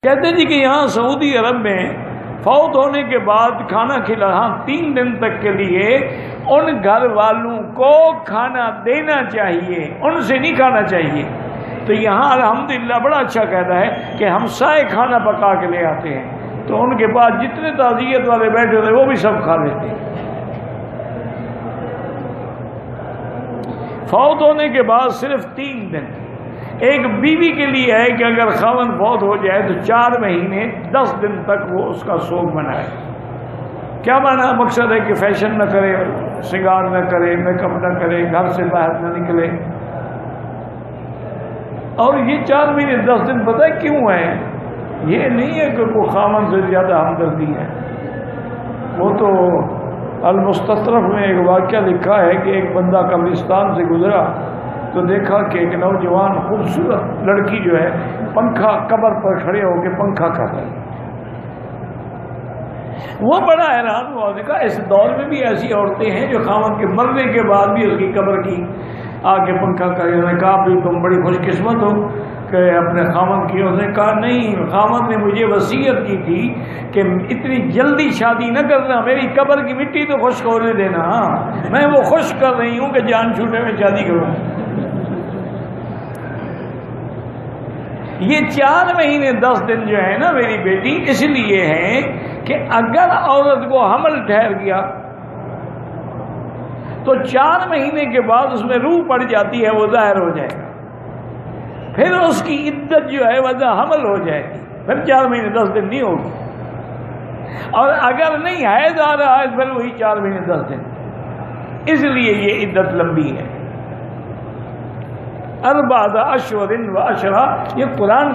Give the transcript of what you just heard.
کہتے ہیں جی کہ یہاں سعودی عرب میں فوت ہونے کے بعد کھانا کھلانا 3 دن تک کے لیے ان گھر والوں کو کھانا دینا چاہیے، ان سے نہیں کھانا چاہیے۔ تو یہاں الحمدللہ بڑا اچھا کہتا ہے کہ ہم سائے کھانا پکا کے لے آتے ہیں، تو ان کے پاس جتنے تعزیت والے بیٹھے ہوتے وہ بھی سب کھا لیتے ہیں۔ فوت ہونے کے بعد صرف 3 دن ایک بیوی کے لیے ہے کہ اگر خاوند فوت ہو جائے تو 4 مہینے 10 دن تک وہ اس کا سوگ منائے۔ کیا مانا؟ مقصد ہے کہ فیشن نہ کرے، سنگار نہ کرے، میک اپ نہ کرے، گھر سے باہر نہ نکلے۔ اور یہ 4 مہینے 10 دن پتہ ہے کیوں ہے؟ یہ نہیں ہے کہ کوئی خاوند سے زیادہ ہمدردی ہے، وہ تو المستطرف میں ایک واقعہ لکھا ہے کہ ایک بندہ قبرستان سے گزرا تو دیکھا کہ ایک نوجوان خوبصورت لڑکی جو ہے پنکھا قبر پر کھڑے ہو کے پنکھا کر رہی ہے۔ وہ بڑا حیران ہوا، دیکھا اس دور میں بھی ایسی عورتیں ہیں جو خاوند کے مرنے کے بعد بھی اس کی قبر کی آگے پنکھا کر رہی۔ انہوں نے کہا بھی تم بڑی خوش قسمت ہو کہ اپنے خاوند کی۔ اس نے کہا نہیں، خاوند نے مجھے وصیت کی تھی کہ اتنی جلدی شادی نہ کرنا، میری قبر کی مٹی تو خشک ہونے دینا، میں وہ خوش کر رہی ہوں کہ جان چھوٹے میں شادی کروں۔ یہ 4 مہینے 10 دن جو ہے نا میری بیٹی اس لیے ہیں کہ اگر عورت کو حمل ٹھہر گیا تو 4 مہینے کے بعد اس میں روح پڑ جاتی ہے، وہ ظاہر ہو جائے گا، پھر اس کی عدت جو ہے وجہ حمل ہو جائے گی، پھر 4 مہینے 10 دن نہیں ہوگی۔ اور اگر نہیں حیض آ رہا ہے پھر وہی 4 مہینے 10 دن، اس لیے یہ عدت لمبی ہے۔ 4 اشہر و عشرہ، یہ قرآن